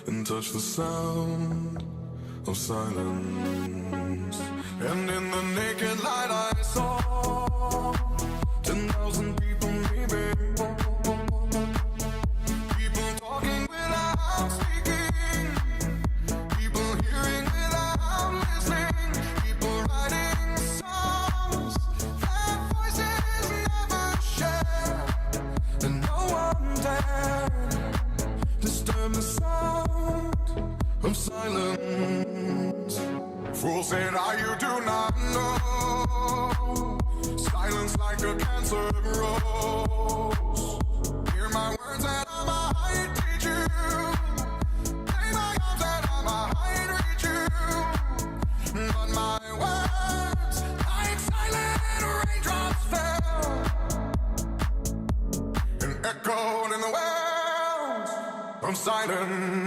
and touch the sound of silence. And in the naked light I saw 10,000 people maybe, people talking without speaking, people hearing without listening, people writing songs that voices never share, and no one dared disturb the sound of silence. Fool said, you do not know. Silence like a cancer grows. Hear my words and I might teach you. Play my arms and I might reach you. But my words, like silent raindrops, fell and echoed in the wells of silence.